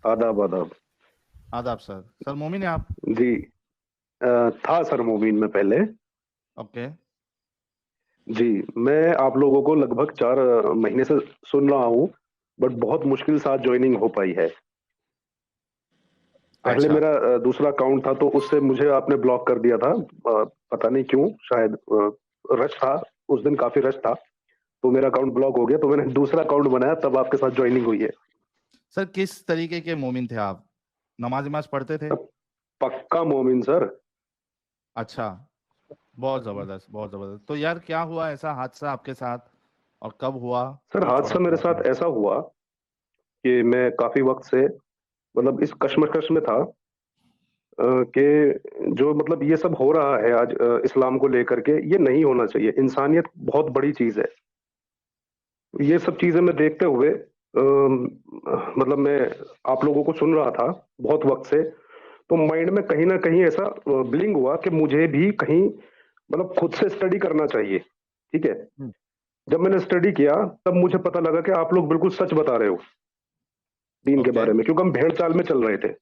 आदाब आदाब। आदाब सर। सर मोमिन है आप? जी। था सर मोबिन में पहले। ओके। जी। मैं आप लोगों को लगभग 4 महीने से सुन रहा हूँ, बट बहुत मुश्किल से आज ज्वाइनिंग हो पाई है। पहले अच्छा। मेरा दूसरा अकाउंट था, तो उससे मुझे आपने ब्लॉक कर दिया था। पता नहीं क्यों, शायद रश था। उस दिन काफी रश था, तो मेरा अकाउंट ब्लॉक हो गया, तो मैंने दूसरा अकाउंट बनाया, तब आपके साथ ज्वाइनिंग हुई है। सर किस तरीके के मोमिन थे आप? नमाज नमाज पढ़ते थे? तब पक्का मोमिन सर। अच्छा। बहुत जबरदस्त, बहुत जबरदस्त। तो यार क्या हुआ ऐसा हादसा आपके साथ, और कब हुआ? सर ये थोड़ा हादसा मेरे बताइए। साथ ऐसा हुआ कि मैं काफी वक्त से, मतलब इस कश्मकश में था कि जो मतलब ये सब हो रहा है आज इस्लाम को लेकर के, ये नहीं होना चाहिए। इंसानियत बहुत बड़ी चीज है। ये सब चीजें मैं देखते हुए मतलब मैं आप लोगों को सुन रहा था बहुत वक्त से, तो माइंड में कहीं ना कहीं ऐसा ब्लिंग हुआ कि मुझे भी कहीं मतलब खुद से स्टडी करना चाहिए। ठीक है। हम्म। जब मैंने स्टडी किया, तब मुझे पता लगा कि आप लोग बिल्कुल सच बता रहे हो दीन के ओके। बारे में, क्योंकि हम भेड़ चाल में चल रहे थे।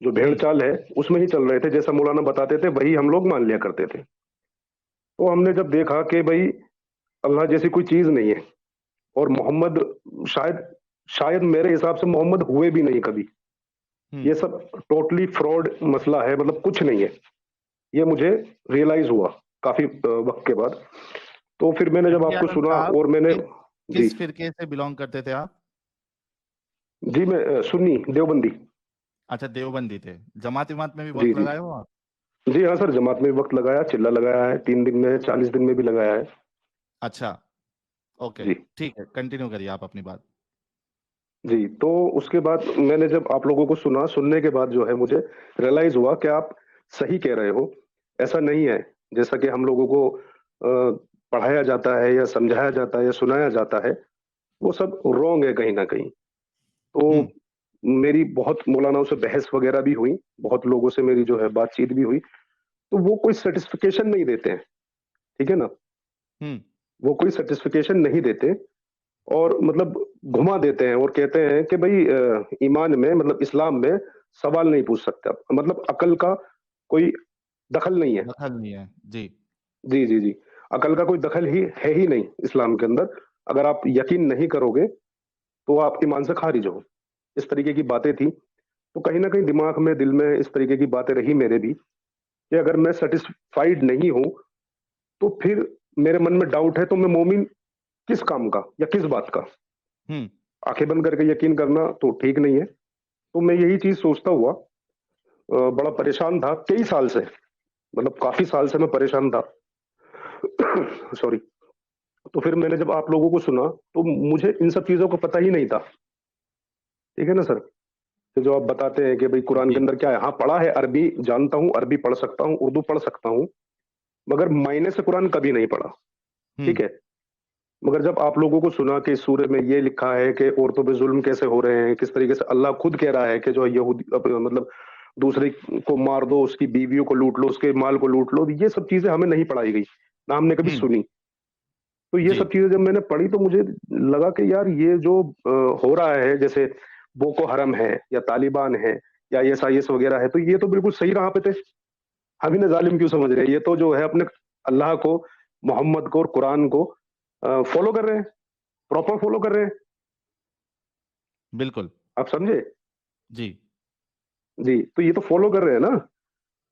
जो भेड़ हम्म। चाल है उसमें ही चल रहे थे, जैसा मौलाना बताते थे वही हम लोग मान लिया करते थे। तो हमने जब देखा कि भाई अल्लाह जैसी कोई चीज नहीं है, और मोहम्मद शायद शायद मेरे हिसाब से मोहम्मद हुए भी नहीं कभी। हम्म। ये सब टोटली फ्रॉड मसला है, मतलब कुछ नहीं है। ये मुझे रियलाइज हुआ काफी वक्त के बाद। तो फिर मैंने जब एमडी आपको आजम सुना साहब, और मैंने। जी। किस फिरके से बिलोंग करते थे आप? जी मैं सुन्नी देवबंदी। अच्छा, देवबंदी थे। जमात विमात में भी जी वक्त जी। लगाए हो आप? जी हाँ सर, जमात में भी वक्त लगाया, चिल्ला लगाया है, 3 दिन में, 40 दिन में भी लगाया है। अच्छा। ओके। जी। ठीक है, कंटिन्यू करिए आप अपनी बात। जी। तो उसके बाद मैंने जब आप लोगों को सुना, सुनने के बाद जो है मुझे रियलाइज हुआ कि आप सही कह रहे हो। ऐसा नहीं है जैसा कि हम लोगों को पढ़ाया जाता है या समझाया जाता है या सुनाया जाता है। वो सब रॉन्ग है कहीं ना कहीं। तो हम्म। मेरी बहुत मौलानाओं से बहस वगैरह भी हुई, बहुत लोगों से मेरी जो है बातचीत भी हुई। तो वो कोई सर्टिफिकेशन नहीं देते हैं। ठीक है ना। हम्म। वो कोई सर्टिफिकेशन नहीं देते, और मतलब घुमा देते हैं और कहते हैं कि भाई ईमान में, मतलब इस्लाम में सवाल नहीं पूछ सकते आप, मतलब अकल का कोई दखल नहीं है। दखल नहीं है जी। जी जी जी। अकल का कोई दखल ही है ही नहीं इस्लाम के अंदर। अगर आप यकीन नहीं करोगे तो आप ईमान से खारिज हो। इस तरीके की बातें थी। तो कहीं ना कहीं दिमाग में, दिल में इस तरीके की बातें रही मेरे भी, कि अगर मैं सेटिस्फाइड नहीं हूं, तो फिर मेरे मन में डाउट है, तो मैं मोमिन किस काम का या किस बात का? हम्म। आंखें बंद करके यकीन करना तो ठीक नहीं है। तो मैं यही चीज सोचता हुआ बड़ा परेशान था कई साल से, मतलब काफी साल से मैं परेशान था। सॉरी। तो फिर मैंने जब आप लोगों को सुना, तो मुझे इन सब चीजों का पता ही नहीं था। ठीक है ना सर। कि जो आप बताते हैं कि भाई कुरान के जी। अंदर क्या है, हाँ पढ़ा है, अरबी जानता हूँ, अरबी पढ़ सकता हूँ, उर्दू पढ़ सकता हूँ, मगर मायने से कुरान कभी नहीं पढ़ा। हम्म। ठीक है। मगर जब आप लोगों को सुना कि इस सूरे में ये लिखा है कि औरतों पे जुल्म कैसे हो रहे हैं, किस तरीके से अल्लाह खुद कह रहा है कि जो यहूदी मतलब दूसरे को मार दो, उसकी बीवियों को लूट लो, उसके माल को लूट लो, ये सब चीजें हमें नहीं पढ़ाई गई, ना हमने कभी हम्म। सुनी। तो ये जी। सब चीजें जब मैंने पढ़ी, तो मुझे लगा कि यार ये जो हो रहा है, जैसे बोको हरम है या तालिबान है या ISIS वगैरह है, तो ये तो बिल्कुल सही राह पे थे। हम इन्हें जालिम क्यों समझ रहे हैं? ये तो जो है अपने अल्लाह को, मोहम्मद को और कुरान को फॉलो कर रहे हैं, प्रॉपर फॉलो कर रहे हैं। बिल्कुल। आप समझे? जी। जी। तो ये तो फॉलो कर रहे हैं ना।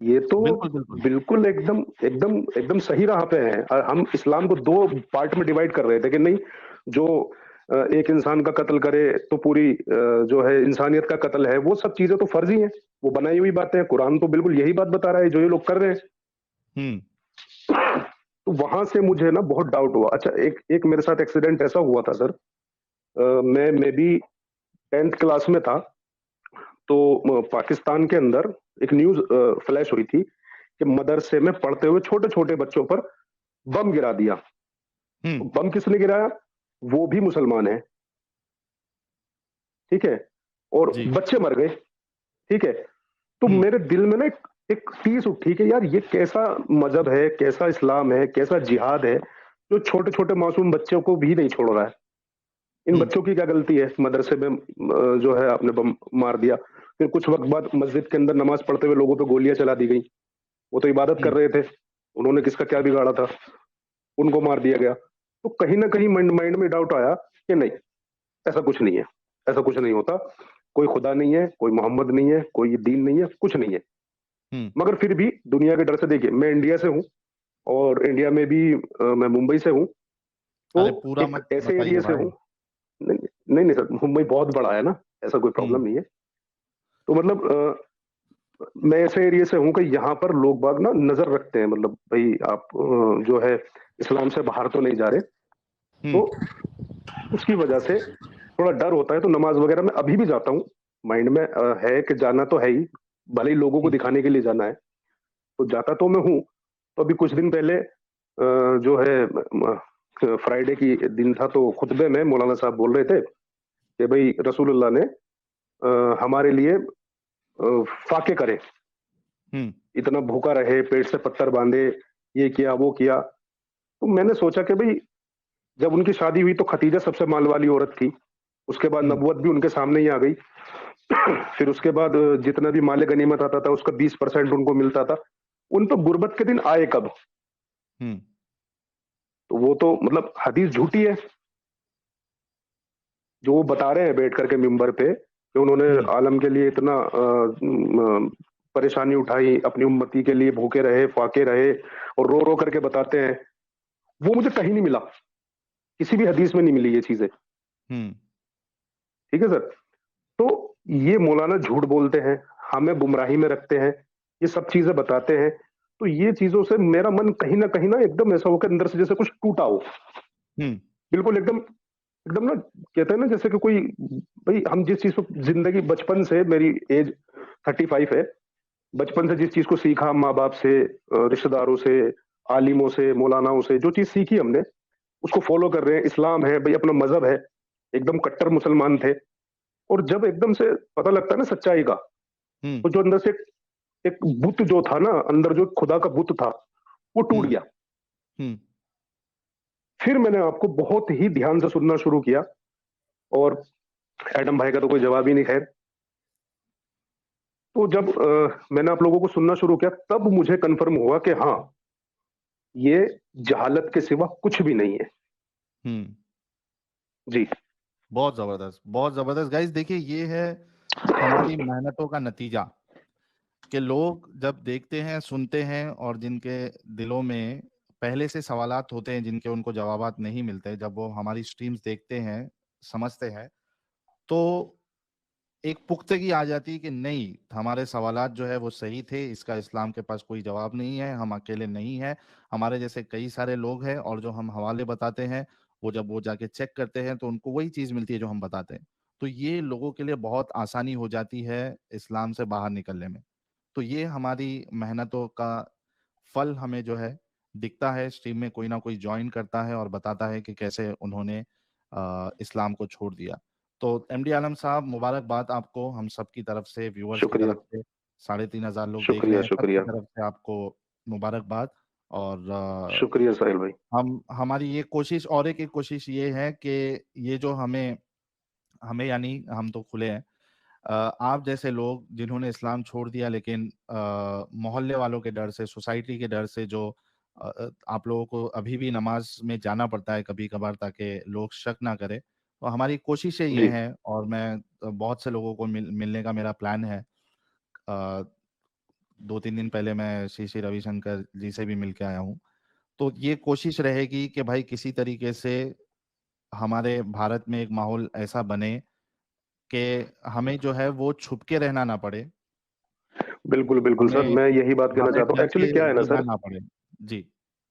ये तो बिल्कुल बिल्कुल। बिल्कुल एकदम एकदम एकदम सही राह पे हैं। हम इस्लाम को 2 पार्ट में डिवाइड कर रहे थे कि नहीं, जो एक इंसान का कत्ल करे तो पूरी जो है इंसानियत का कत्ल है, वो सब चीजें तो फर्जी हैं, वो बनाई हुई बातें हैं। कुरान तो बिल्कुल यही बात बता रहा है जो ये लोग कर रहे हैं। हम्म। तो वहां से मुझे ना बहुत डाउट हुआ। अच्छा, एक एक मेरे साथ एक्सीडेंट ऐसा हुआ था सर। मैं भी 10th क्लास में था। तो पाकिस्तान के अंदर एक न्यूज फ्लैश हुई थी कि मदरसे में पढ़ते हुए छोटे छोटे बच्चों पर बम गिरा दिया। तो हम्म। बम किसने गिराया? वो भी मुसलमान है। ठीक है। और जी। बच्चे मर गए। ठीक है। तो हम्म। मेरे दिल में ना एक टीस उठी कि यार ये कैसा मजहब है, कैसा इस्लाम है, कैसा जिहाद है, जो छोटे छोटे मासूम बच्चों को भी नहीं छोड़ रहा है। इन बच्चों की क्या गलती है? मदरसे में जो है आपने बम मार दिया, फिर कुछ वक्त बाद मस्जिद के अंदर नमाज पढ़ते हुए लोगों पे गोलियां चला दी गई। वो तो इबादत कर रहे थे, उन्होंने किसका क्या बिगाड़ा था? उनको मार दिया गया। तो कहीं ना कहीं माइंड में डाउट आया कि नहीं, ऐसा कुछ नहीं है, ऐसा कुछ नहीं होता, कोई खुदा नहीं है, कोई मोहम्मद नहीं है, कोई दीन नहीं है, कुछ नहीं है। मगर फिर भी दुनिया के डर से, देखिए मैं इंडिया से हूँ और इंडिया में भी मैं मुंबई से हूँ, तो अरे पूरा एक मत ऐसे बताइए एरिया से भाई। हूँ। नहीं नहीं नहीं सर, मुंबई बहुत बड़ा है ना, ऐसा कोई प्रॉब्लम नहीं है। तो मतलब मैं ऐसे एरिया से हूँ कि यहाँ पर लोग बाग ना नजर रखते हैं, मतलब भाई आप जो है इस्लाम से बाहर तो नहीं जा रहे, तो उसकी वजह से थोड़ा डर होता है। तो नमाज वगैरह में अभी भी जाता हूँ, माइंड में है कि जाना तो है ही, भले ही लोगों को दिखाने के लिए जाना है, तो जाता तो मैं हूँ। तो अभी कुछ दिन पहले जो है फ्राइडे की दिन था, तो खुतबे में मौलाना साहब बोल रहे थे कि भाई रसूलुल्लाह ने हमारे लिए फाके करे, इतना भूखा रहे, पेट से पत्थर बांधे, ये किया वो किया। तो मैंने सोचा कि भाई जब उनकी शादी हुई तो खतीजा सबसे माल वाली औरत थी, उसके बाद नबूवत भी उनके सामने ही आ गई। फिर उसके बाद जितना भी माले गनीमत आता था उसका 20% उनको मिलता था। उन पर गुर्बत के दिन आए कब? तो वो तो मतलब हदीस झूठी है जो वो बता रहे हैं बैठ करके मिंबर पे कि उन्होंने आलम के लिए इतना परेशानी उठाई, अपनी उम्मती के लिए भूखे रहे, फाके रहे, और रो रो करके बताते हैं। वो मुझे कहीं नहीं मिला, किसी भी हदीस में नहीं मिली ये चीजें। ठीक है सर। तो ये मौलाना झूठ बोलते हैं, हमें गुमराही में रखते हैं, ये सब चीजें बताते हैं। तो ये चीजों से मेरा मन कहीं ना एकदम ऐसा होकर अंदर से जैसे कुछ टूटा हो, बिल्कुल एकदम एकदम ना, कहते हैं ना जैसे कि कोई, भाई हम जिस चीज को जिंदगी बचपन से, मेरी एज 35 है, बचपन से जिस चीज को सीखा, माँ बाप से, रिश्तेदारों से, आलिमों से, मौलानाओं से जो चीज सीखी हमने, उसको फॉलो कर रहे हैं। इस्लाम है भाई, अपना मजहब है, एकदम कट्टर मुसलमान थे। और जब एकदम से पता लगता है ना सच्चाई का, तो जो अंदर से एक बुत जो था ना, अंदर जो खुदा का बुत था, वो टूट गया। फिर मैंने आपको बहुत ही ध्यान से सुनना शुरू किया, और एडम भाई का तो कोई जवाब ही नहीं, खैर। तो जब मैंने आप लोगों को सुनना शुरू किया, तब मुझे कंफर्म हुआ कि हाँ, ये जहालत के सिवा कुछ भी नहीं है। जी। बहुत जबरदस्त गाइस। देखिए ये है हमारी मेहनतों का नतीजा, कि लोग जब देखते हैं, सुनते हैं, और जिनके दिलों में पहले से सवालात होते हैं जिनके उनको जवाबात नहीं मिलते, जब वो हमारी स्ट्रीम्स देखते हैं, समझते हैं, तो एक पुख्तगी आ जाती है कि नहीं, हमारे सवालात जो है वो सही थे, इसका इस्लाम के पास कोई जवाब नहीं है, हम अकेले नहीं हैं, हमारे जैसे कई सारे लोग हैं, और जो हम हवाले बताते हैं वो जब वो जाके चेक करते हैं तो उनको वही चीज मिलती है जो हम बताते हैं। तो ये लोगों के लिए बहुत आसानी हो जाती है इस्लाम से बाहर निकलने में। तो ये हमारी मेहनतों का फल हमें जो है दिखता है, स्ट्रीम में कोई ना कोई ज्वाइन करता है और बताता है कि कैसे उन्होंने इस्लाम को छोड़ दिया। तो एमडी आलम साहब, मुबारकबाद आपको हम सब की तरफ से, व्यूअर्स की शुक्रिया, तरफ से। 3,500 लोग देख रहे शुक्रिया, हैं, सबकी शुक्रिया, तरफ से आपको मुबारकबाद। और शुक्रिया साहिल भाई। हम हमारी ये कोशिश, और एक कोशिश ये है कि ये जो हमें हमें यानी हम तो खुले हैं, आप जैसे लोग जिन्होंने इस्लाम छोड़ दिया, लेकिन मोहल्ले वालों के डर से, सोसाइटी के डर से, जो आप लोगों को अभी भी नमाज में जाना पड़ता है कभी कभार ताकि लोग शक ना करें, तो हमारी कोशिशें ये जी। हैं। और मैं बहुत से लोगों को मिलने का मेरा प्लान है। 2-3 दिन पहले मैं श्री श्री रविशंकर जी से भी मिल के आया हूँ। तो ये कोशिश रहेगी कि भाई किसी तरीके से हमारे भारत में एक माहौल ऐसा बने कि हमें जो है वो छुप के रहना ना पड़े, बिल्कुल बिल्कुल सर, हमें मैं यही बात कहना हमें चाहता हूँ। डर एक्चुअली के क्या है ना जीना सर, ना पड़े। जी।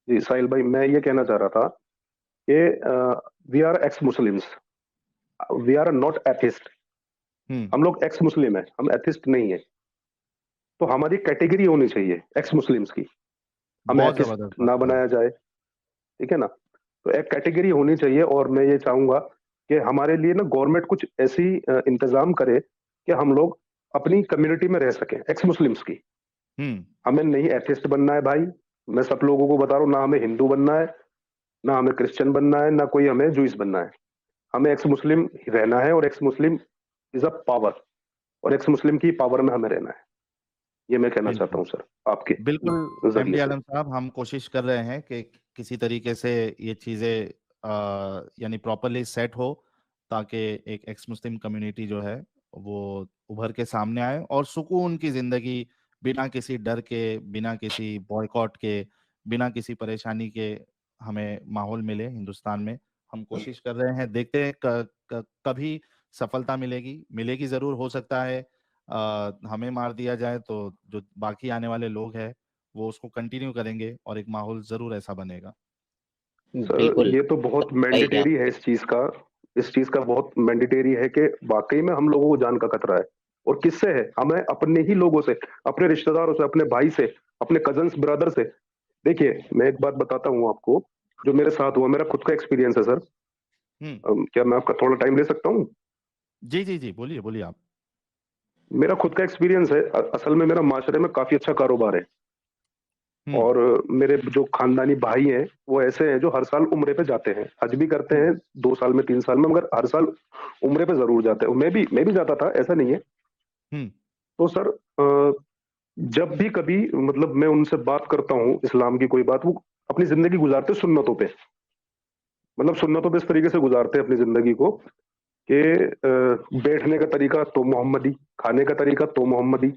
जी साहिल भाई, मैं ये कहना चाह रहा था कि we are ex Muslims, we are not atheist. हम लोग एक्स मुस्लिम है, हम एथिस्ट नहीं है। तो हमारी कैटेगरी होनी चाहिए एक्स मुस्लिम्स की, हमें बहुत एथिस्ट जबरदस्त बात ना कही। बनाया जाए। ठीक है ना? तो एक कैटेगरी होनी चाहिए, और मैं ये चाहूंगा कि हमारे लिए ना गवर्नमेंट कुछ ऐसी इंतजाम करे कि हम लोग अपनी कम्युनिटी में रह सकें, एक्स मुस्लिम्स की। हमें नहीं एथिस्ट बनना है भाई, मैं सब लोगों को बता रहा हूँ, ना हमें हिंदू बनना है, ना हमें क्रिश्चियन बनना है, ना कोई हमें जूइस बनना है। हमें एक्स मुस्लिम रहना है, और x Muslim is a power, और एक्स मुस्लिम की पावर में हमें रहना है। ये मैं कहना चाहता बिल्कुल हूँ सर आपके बिल्कुल जरिए एमडी से। आलम साहब, हम कोशिश कर रहे हैं कि किसी तरीके से ये चीजें यानी प्रॉपरली सेट हो, ताकि एक एक्स मुस्लिम कम्युनिटी जो है वो उभर के सामने आए और सुकून की जिंदगी, बिना किसी डर के, बिना किसी बॉयकॉट के, बिना किसी परेशानी के हमें माहौल मिले हिंदुस्तान में। हम कोशिश कर रहे हैं, देखते हैं कभी सफलता मिलेगी, मिलेगी जरूर। हो सकता है हमें मार दिया जाए तो जो बाकी आने वाले लोग हैं वो उसको कंटिन्यू करेंगे और एक माहौल जरूर ऐसा बनेगा। सर बिल्कुल ये तो बहुत भाई यहाँ मैंडेटरी है इस चीज का बहुत मैंडेटरी है कि वाकई में हम लोगों को जान का खतरा है। और किससे है? हमें अपने ही लोगों से, अपने रिश्तेदारों से, अपने भाई से, अपने कजन्स ब्रदर से। देखिए मैं एक बात बताता हूँ आपको, जो मेरे साथ हुआ, मेरा खुद का एक्सपीरियंस है सर। क्या मैं आपका थोड़ा टाइम ले सकता हूँ? जी जी जी, बोलिए बोलिए आप। मेरा खुद का एक्सपीरियंस है। असल में मेरा माशरे में काफी अच्छा कारोबार है, हम्म और मेरे जो खानदानी भाई हैं वो ऐसे हैं जो हर साल उम्रे पे जाते हैं, हज भी करते हम्म हैं 2 साल में 3 साल में, मगर हर साल उम्रे पे जरूर जाते हैं। मैं भी जाता था, ऐसा नहीं है। हम्म तो सर जब भी कभी मतलब मैं उनसे बात करता हूँ इस्लाम की कोई बात, वो अपनी जिंदगी गुजारते सुन्नतों पे, मतलब सुन्नतों पे इस तरीके से गुजारते हैं अपनी जिंदगी को कि बैठने का तरीका तो मोहम्मदी, खाने का तरीका तो मोहम्मदी,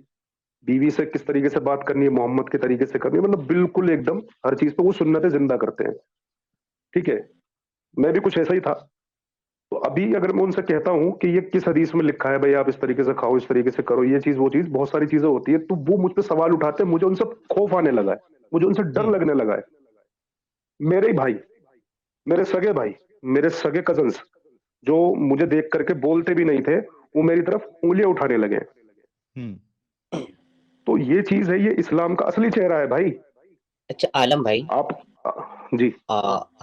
बीवी से किस तरीके से बात करनी है मोहम्मद के तरीके से करनी है, मतलब बिल्कुल एकदम हर चीज पे वो सुन्नतें जिंदा करते हैं। ठीक है, मैं भी कुछ ऐसा ही था। तो अभी अगर मैं उनसे कहता हूँ कि ये किस हदीस में लिखा है भाई, आप इस तरीके से खाओ, इस तरीके से करो, ये चीज वो चीज, बहुत सारी चीजें होती है, तो वो मुझ पर सवाल उठाते हैं, मुझे उनसे खौफ आने लगा है, मुझे उनसे डर हम्म लगने लगा है। मेरे ही भाई, मेरे सगे भाई, मेरे सगे कजन्स, जो मुझे देख करके बोलते भी नहीं थे, वो मेरी तरफ उंगलियां उठाने लगे। हम्म तो ये चीज है, ये इस्लाम का असली चेहरा है भाई। अच्छा आलम भाई, आप जी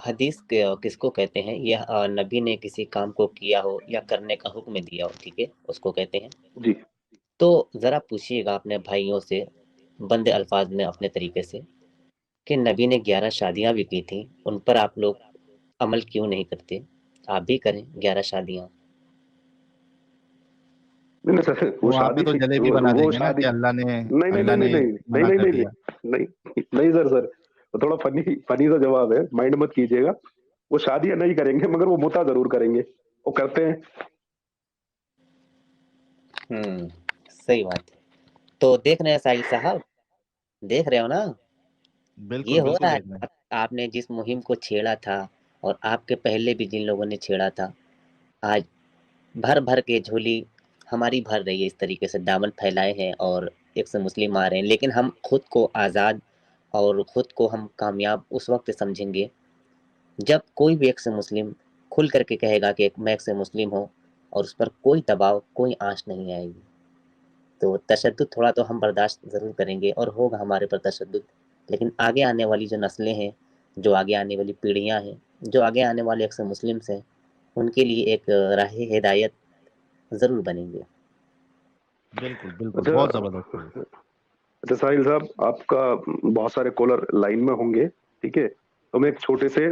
हदीस किसको कहते हैं? यह नबी ने किसी काम को किया हो या करने का हुक्म दिया हो, ठीक है, उसको कहते हैं। जी। तो जरा पूछिएगा अपने भाइयों से बंदे अल्फाज में अपने तरीके से कि नबी ने 11 शादियां भी की थी, उन पर आप लोग अमल क्यों नहीं करते? आप भी करें 11 शादियां। नहीं नहीं सर, वो वो आप शादी में तो थी, जलेबी बना वो देंगे ना शादी, कि नहीं नहीं नहीं अल्लाह नहीं ने नहीं नहीं मना नहीं कर नहीं दिया। नहीं नहीं नहीं सर, वो थोड़ा फनी फनी सा जवाब है, माइंड मत कीजिएगा। वो शादियां नहीं करेंगे, मगर वो मुता जरूर करेंगे, वो करते हैं। सही बात है। तो देख रहे हैं साहिल साहब, देख रहे हो ना ये बिल्कुल हो बिल्कुल रहा है। देख रहे हैं। आपने जिस मुहिम को छेड़ा था और आपके पहले भी जिन लोगों ने छेड़ा था, आज भर भर के झोली हमारी भर रही है। इस तरीके से दामन फैलाए हैं और एक से मुस्लिम आ रहे हैं, लेकिन हम खुद को आज़ाद और खुद को हम कामयाब उस वक्त समझेंगे जब कोई भी एक से मुस्लिम खुल करके कहेगा कि मैं एक से मुस्लिम हूँ और उस पर कोई दबाव, कोई आंच नहीं आएगी। तो तशद्दुद थोड़ा तो हम बर्दाश्त ज़रूर करेंगे और होगा हमारे पर तशद्दुद, लेकिन आगे आने वाली जो नस्लें हैं, जो आगे आने वाली पीढ़ियाँ हैं, जो आगे आने वाले एक से मुस्लिम्स हैं, उनके लिए एक राह हिदायत ज़रूर बनेंगे। बिल्कुल बिल्कुल, अच्छा, बहुत जबरदस्त है। अच्छा साहिल साहब, आपका बहुत सारे कॉलर लाइन में होंगे, ठीक है, तो मैं एक छोटे से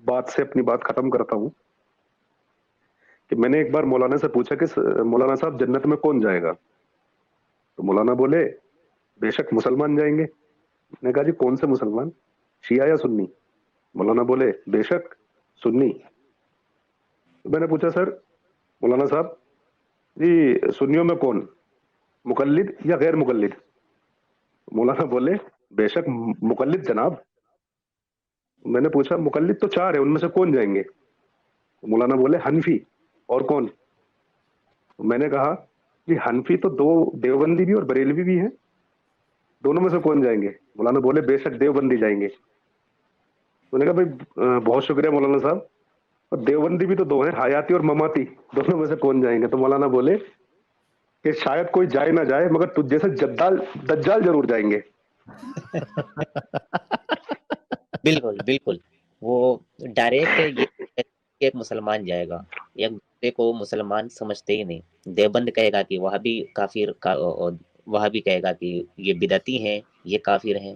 बात से अपनी बात खत्म करता हूँ कि मैंने एक बार मौलाना से पूछा कि मौलाना साहब जन्नत में कौन जाएगा? तो मौलाना बोले बेशक मुसलमान जाएंगे। मैंने कहा जी कौन से मुसलमान, शिया या सुन्नी? मौलाना बोले बेशक सुन्नी। तो मैंने पूछा सर मौलाना साहब जी सुन्नियों में कौन, मुकल्लिद या गैर मुकल्लिद? मौलाना बोले बेशक मुकल्लिद जनाब। मैंने पूछा मुकल्लिद तो 4 है, उनमें से कौन जाएंगे? तो मौलाना बोले हनफी। और कौन? तो मैंने कहा कि हनफी तो 2 देवबंदी भी और बरेलवी भी हैं, दोनों में से कौन जाएंगे? मौलाना बोले बेशक देवबंदी जाएंगे। तो मैंने कहा भाई बहुत शुक्रिया मौलाना साहब, और देवबंदी भी तो 2 हैं, हयाती और ममाती, दोनों में से कौन जाएंगे? तो मौलाना बोले कि शायद कोई जाए ना जाए, मगर तुझ जैसे जद्दाल दज्जाल जरूर जाएंगे। बिल्कुल, बिल्कुल। वो डायरेक्ट ये एक मुसलमान जाएगा, एक दूसरे को मुसलमान समझते ही नहीं। देवबंद कहेगा कि वहाबी काफिर का, वहाबी कहेगा कि ये बिदअती हैं, ये काफिर हैं।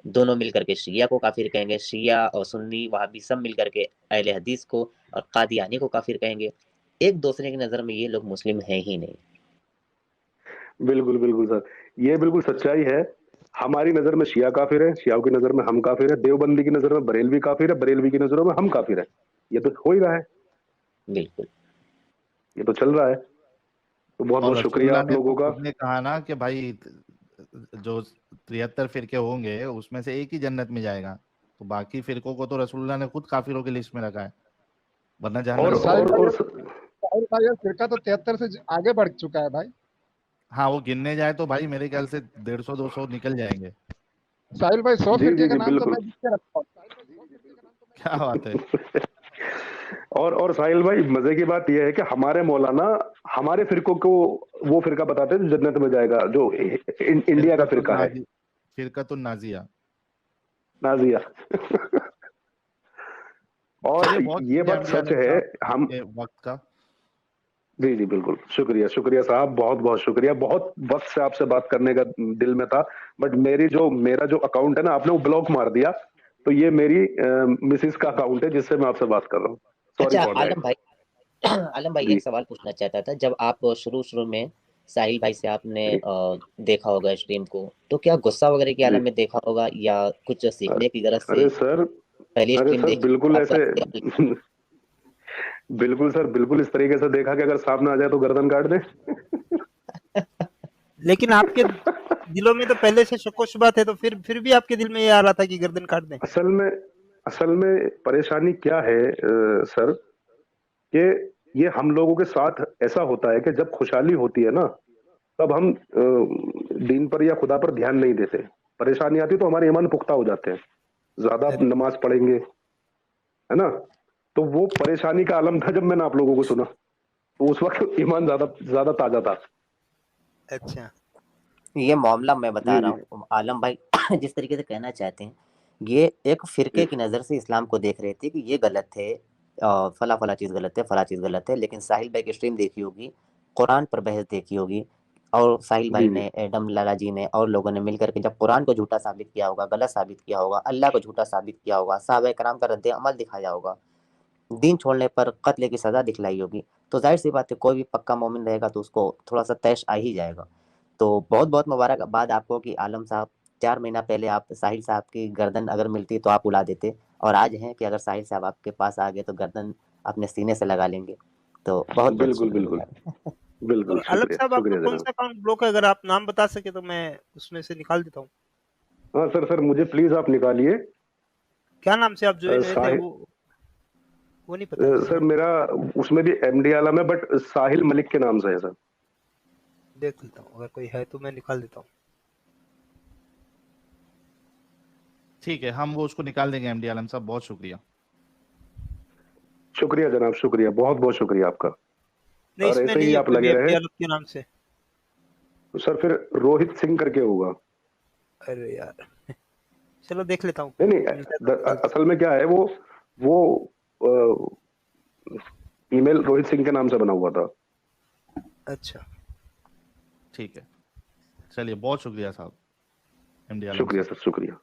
दोनों मिलकर के शिया को काफिर कहेंगे, शिया और सुन्नी वहाबी सब मिलकर के अहले हदीस को और कादियानी को काफिर कहेंगे। एक दूसरे की नजर में ये लोग मुस्लिम हैं ही नहीं। बिल्कुल बिल्कुल सर, ये बिल्कुल सच्चाई है। हमारी नजर में शिया काफिर है, शियाओं की नजर में हम काफिर है, देवबंदी की नजर में बरेलवी काफिर है, बरेलवी की नजरों में हम काफिर है। ये तो हो ही रहा है, बिल्कुल। ये तो चल रहा है। तो बहुत और बहुत शुक्रिया रसूलुल्लाह आप ने तो लोगों का। खुद ने कहा ना कि भाई जो 73 फिरके होंगे उसमें से एक ही जन्नत में जाएगा, तो बाकी फिरकों को तो रसूलुल्लाह ने खुद काफिरों की लिस्ट में रखा है, वरना जहन्नम और में और जाएंगे। और साहिल भाई ये फिरका तो 73 से आगे बढ़ चुका है भाई। हाँ, वो गिनने जाए तो भाई मेरे ख्याल से 150-200 निकल जाएंगे। साहिल भाई 100 जी फिरके जी का जी नाम तो बिल्कुल। मैं लिख के रखता हूँ। क्या बात है। और साहिल भाई, मजे की बात यह है कि हमारे मौलाना हमारे फिरकों को वो फिरका बताते हैं जो जन्नत में जाएगा, जो इंडिया का फिरका है, फिरकतुन नाजिया। नाजिया। और चलिए, बहुत ये शुक्रिया बात एमडी सच आलम है। साहब हम आपके वक्त का। जी जी बिल्कुल, शुक्रिया शुक्रिया साहब, बहुत बहुत शुक्रिया। बहुत वक्त से आपसे बात करने का दिल में था, बट मेरा जो अकाउंट है ना, आपने वो ब्लॉक मार दिया। तो ये मेरी मिसिस का अकाउंट है जिससे मैं आपसे बात कर रहा हूँ। सॉरी अच्छा फॉर आलम दैट। भाई जी एक सवाल पूछना चाहता था। जब आप शुरू में साहिल भाई से आपने जी देखा होगा स्ट्रीम को, तो क्या गुस्सा वगैरह की जी। आलम में देखा होगा या कुछ सीखने की गरज अरे से सर, पहली अरे स्ट्रीम सर देखी बिल्कुल आपका ऐसे। अमल? बिल्कुल सर, बिल्कुल इस तरीके से देखा कि अगर सामने आ जाए तो गर्दन काट दे। लेकिन आपके दिलों में तो पहले से शक व शुबा थे, तो फिर भी आपके दिल में ये आ रहा था कि गर्दन काट दें। असल में परेशानी क्या है सर, कि ये हम लोगों के साथ ऐसा होता है कि जब खुशहाली होती है ना, तब हम दीन पर या खुदा पर ध्यान नहीं देते। परेशानी आती तो हमारे ईमान पुख्ता हो जाते हैं, ज्यादा नमाज पढ़ेंगे, है ना। तो वो परेशानी का आलम था जब मैंने आप लोगों को सुना, तो उस वक्त ईमान ज्यादा ज्यादा ताजा था। अच्छा, ये मामला मैं बता जी रहा जी हूँ आलम भाई। जिस तरीके से कहना चाहते हैं, ये एक फिरके जी की नज़र से इस्लाम को देख रहे थे कि ये गलत है, फला फला चीज़ गलत है, फला चीज़ गलत है। लेकिन साहिल भाई की स्ट्रीम देखी होगी, कुरान पर बहस देखी होगी, और साहिल भाई जी जी ने, एडम लाला जी ने और लोगों ने मिलकर के जब कुरान को झूठा साबित किया होगा, गलत साबित किया होगा, अल्लाह को झूठा साबित किया होगा, सहाबा कराम का रद्द अमल दिखाया होगा, दीन छोड़ने पर कत्ल की सज़ा दिखलाई होगी, तो जाहिर सी बात है कोई भी पक्का मोमिन रहेगा तो उसको थोड़ा सा तैश आ ही जाएगा। तो बहुत बहुत मुबारकबाद आपको कि आलम साहब 4 महीना पहले आप साहिल साहब की गर्दन अगर मिलती तो आप उड़ा देते, और आज हैं कि अगर साहिल साहब आपके पास आ गए तो गर्दन अपने सीने से लगा लेंगे। तो बहुत बहुत बिल्कुल बिल्कुल शुक्रिया। बिल्कुल, और आलम शुक्रिया साहब आपका शुक्रिया कौन जनाब। सा अकाउंट ब्लॉक है? अगर आप नाम बता सके तो मैं उसमें से निकाल देता हूँ। हाँ सर, सर मुझे प्लीज आप निकालिए। क्या नाम से आप ज्वाइन हुए थे? साहिल, वो नहीं पता सर मुझे। मेरा उसमें भी एमडी आलम है, बट साहिल मलिक के नाम से है सर। देख लेता हूँ, अगर कोई है तो मैं निकाल देता हूँ। ठीक है, हम वो उसको निकाल देंगे एमडी आलम साहब, बहुत शुक्रिया। शुक्रिया जनाब, शुक्रिया, बहुत बहुत शुक्रिया आपका। नहीं, और इसमें ऐसे नहीं ही है आप कोई भी लगे एमडी रहे। आलम के नाम से। तो सर फिर रोहित सिंह करके होगा। अरे यार, चलो देख लेता हूँ। नहीं मिलता है नहीं, तो निकाल असल में क्या है, वो ईमेल रोहित सिंह के नाम से बना हुआ था। अच्छा, ठीक है, चलिए, बहुत शुक्रिया साहब, एमडी आलम शुक्रिया साहब। सर, शुक्रिया।